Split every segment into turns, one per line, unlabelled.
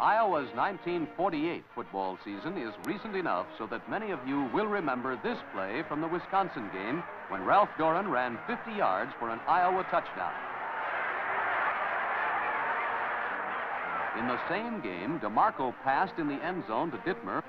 Iowa's 1948 football season is recent enough so that many of you will remember this play from the Wisconsin game when Ralph Doran ran 50 yards for an Iowa touchdown. In the same game, DeMarco passed in the end zone to Dittmer.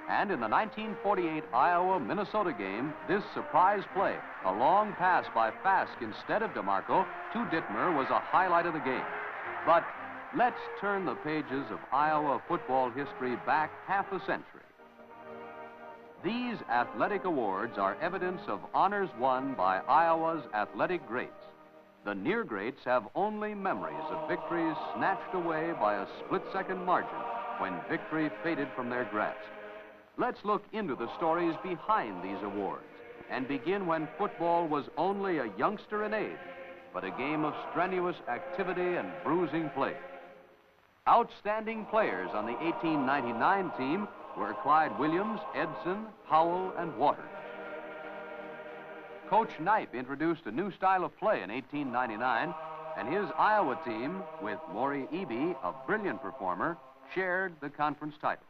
And in the 1948 Iowa-Minnesota game, this surprise play, a long pass by Fask instead of DeMarco to Dittmer, was a highlight of the game. But let's turn the pages of Iowa football history back half a century. These athletic awards are evidence of honors won by Iowa's athletic greats. The near greats have only memories of victories snatched away by a split-second margin when victory faded from their grasp. Let's look into the stories behind these awards and begin when football was only a youngster in age, but a game of strenuous activity and bruising play. Outstanding players on the 1899 team were Clyde Williams, Edson, Howell, and Waters. Coach Knipe introduced a new style of play in 1899, and his Iowa team, with Maury Eby, a brilliant performer, shared the conference title.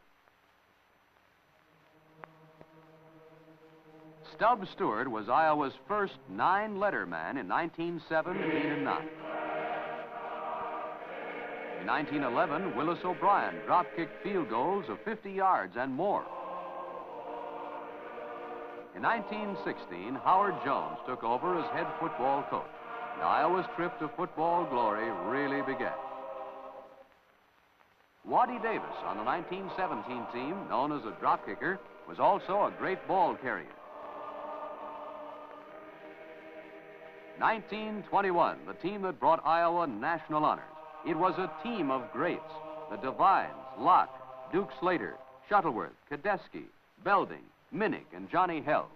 Stubb Stewart was Iowa's first 9-letter man in 1907, 8, and 9. In 1911, Willis O'Brien drop-kicked field goals of 50 yards and more. In 1916, Howard Jones took over as head football coach, and Iowa's trip to football glory really began. Waddy Davis on the 1917 team, known as a drop kicker, was also a great ball carrier. 1921, the team that brought Iowa national honors. It was a team of greats: the Devines, Locke, Duke Slater, Shuttleworth, Kadeski, Belding, Minnick, and Johnny Held.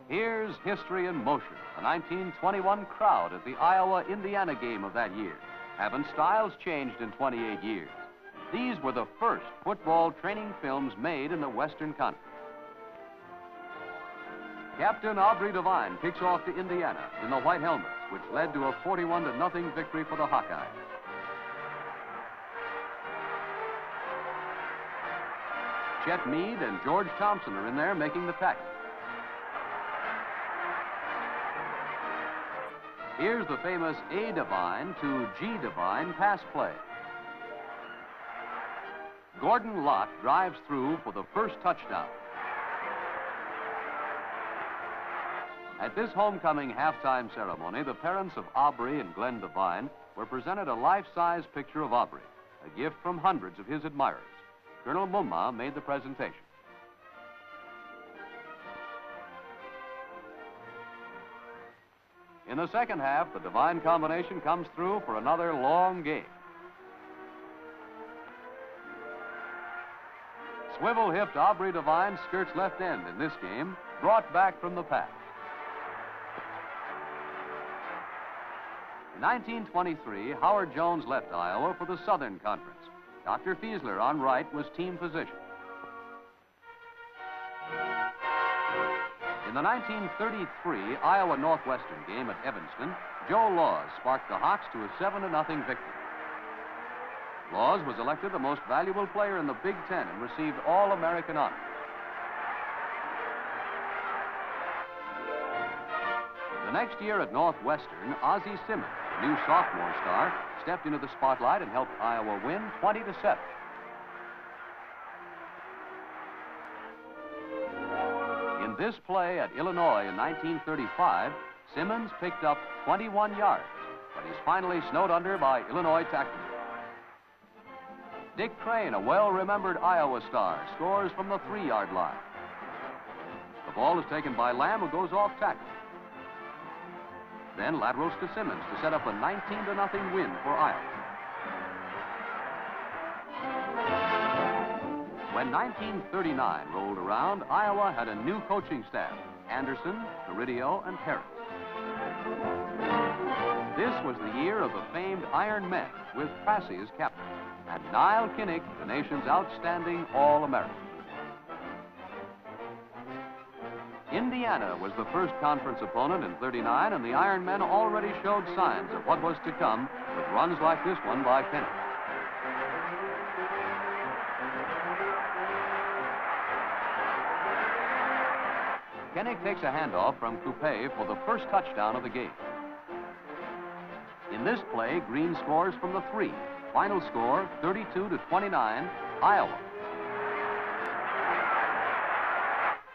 Here's history in motion, the 1921 crowd at the Iowa-Indiana game of that year. Haven't styles changed in 28 years? These were the first football training films made in the Western Conference. Captain Aubrey Devine kicks off to Indiana in the White Helmets, which led to a 41-0 victory for the Hawkeye. Chet Mead and George Thompson are in there making the tackle. Here's the famous A. Devine to G. Devine pass play. Gordon Locke drives through for the first touchdown. At this homecoming halftime ceremony, the parents of Aubrey and Glenn Devine were presented a life-size picture of Aubrey, a gift from hundreds of his admirers. Colonel Mumma made the presentation. In the second half, the Devine combination comes through for another long game. Swivel-hipped Aubrey Devine skirts left end in this game, brought back from the pass. In 1923, Howard Jones left Iowa for the Southern Conference. Dr. Fiesler on right was team physician. In the 1933 Iowa-Northwestern game at Evanston, Joe Laws sparked the Hawks to a 7-0 victory. Laws was elected the most valuable player in the Big Ten and received All-American honors. The next year at Northwestern, Ozzie Simmons, a new sophomore star, stepped into the spotlight and helped Iowa win 20-7. In this play at Illinois in 1935, Simmons picked up 21 yards, but he's finally snowed under by Illinois tackler. Dick Crane, a well-remembered Iowa star, scores from the 3-yard line. The ball is taken by Lamb, who goes off tackle. Then laterals to Simmons to set up a 19-0 win for Iowa. When 1939 rolled around, Iowa had a new coaching staff: Anderson, Iridio, and Harris. This was the year of the famed Iron Men, with Passy as captain, and Nile Kinnick, the nation's outstanding All-American. Indiana was the first conference opponent in '39, and the Iron Men already showed signs of what was to come with runs like this one by Kinnick. Kinnick takes a handoff from Coupe for the first touchdown of the game. In this play, Green scores from the 3. Final score, 32-29, Iowa.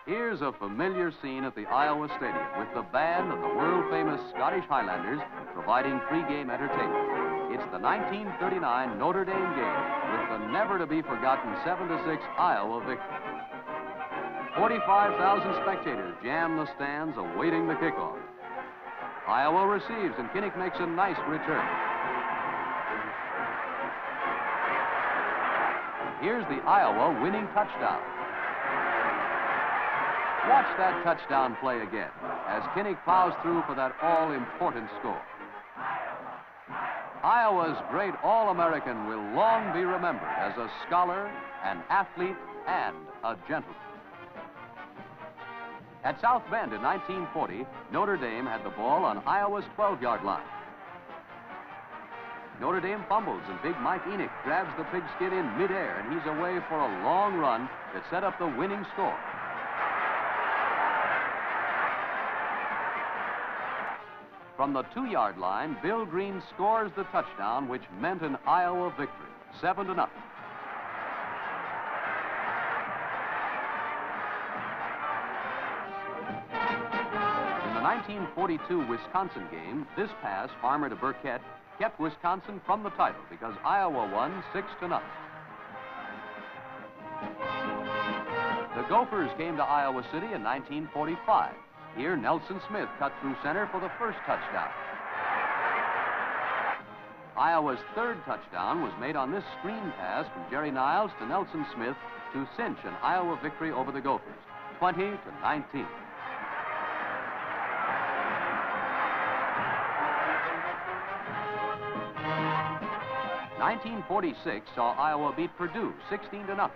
Here's a familiar scene at the Iowa Stadium with the band of the world-famous Scottish Highlanders providing pre-game entertainment. It's the 1939 Notre Dame game with the never-to-be-forgotten 7-6 Iowa victory. 45,000 spectators jam the stands awaiting the kickoff. Iowa receives, and Kinnick makes a nice return. Here's the Iowa winning touchdown. Watch that touchdown play again as Kinnick plows through for that all-important score. Iowa's great All-American will long be remembered as a scholar, an athlete, and a gentleman. At South Bend in 1940, Notre Dame had the ball on Iowa's 12-yard line. Notre Dame fumbles, and big Mike Enoch grabs the pigskin in midair, and he's away for a long run that set up the winning score. From the 2-yard line, Bill Green scores the touchdown, which meant an Iowa victory, 7-0. In the 1942 Wisconsin game, this pass, Farmer to Burkett, kept Wisconsin from the title because Iowa won 6-0. The Gophers came to Iowa City in 1945. Here, Nelson Smith cut through center for the first touchdown. Iowa's third touchdown was made on this screen pass from Jerry Niles to Nelson Smith to cinch an Iowa victory over the Gophers, 20-19. 1946 saw Iowa beat Purdue 16-0.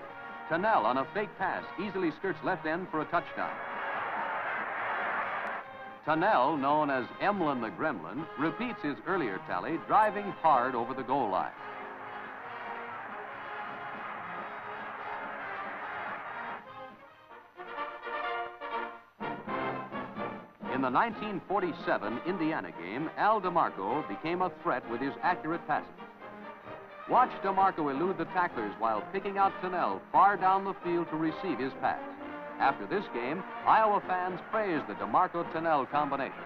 Tunnell on a fake pass easily skirts left end for a touchdown. Tunnell, known as Emlyn the Gremlin, repeats his earlier tally, driving hard over the goal line. In the 1947 Indiana game, Al DeMarco became a threat with his accurate passing. Watch DeMarco elude the tacklers while picking out Tunnell far down the field to receive his pass. After this game, Iowa fans praised the DeMarco-Tunnell combination.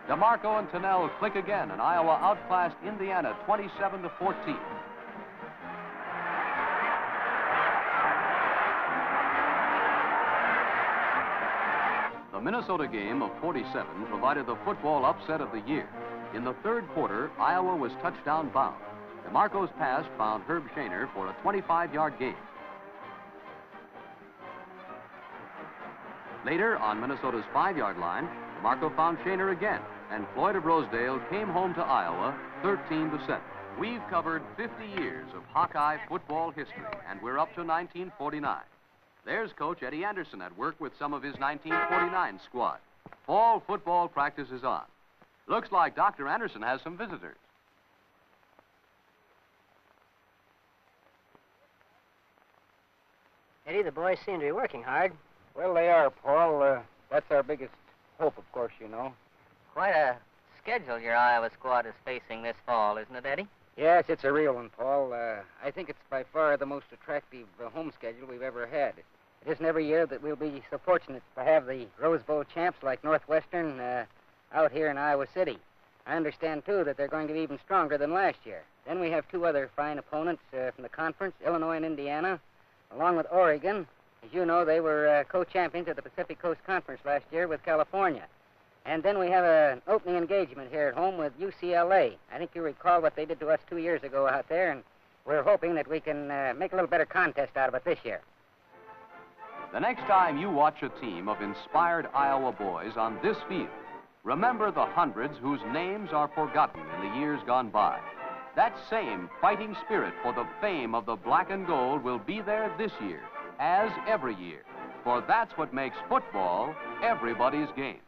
DeMarco and Tunnell click again, and Iowa outclassed Indiana 27-14. The Minnesota game of '47 provided the football upset of the year. In the third quarter, Iowa was touchdown bound. DeMarco's pass found Herb Shaner for a 25-yard gain. Later, on Minnesota's 5-yard line, DeMarco found Shaner again, and Floyd of Rosedale came home to Iowa 13-7. We've covered 50 years of Hawkeye football history, and we're up to 1949. There's Coach Eddie Anderson at work with some of his 1949 squad. Fall football practice is on. Looks like Dr. Anderson has some visitors.
Eddie, the boys seem to be working hard.
Well, they are, Paul. That's our biggest hope, of course, you know.
Quite a schedule your Iowa squad is facing this fall, isn't it, Eddie?
Yes, it's a real one, Paul. I think it's by far the most attractive home schedule we've ever had. It isn't every year that we'll be so fortunate to have the Rose Bowl champs like Northwestern out here in Iowa City. I understand, too, that they're going to be even stronger than last year. Then we have two other fine opponents from the conference, Illinois and Indiana, along with Oregon. As you know, they were co-champions of the Pacific Coast Conference last year with California. And then we have an opening engagement here at home with UCLA. I think you recall what they did to us 2 years ago out there, and we're hoping that we can make a little better contest out of it this year.
The next time you watch a team of inspired Iowa boys on this field, remember the hundreds whose names are forgotten in the years gone by. That same fighting spirit for the fame of the black and gold will be there this year, as every year. For that's what makes football everybody's game.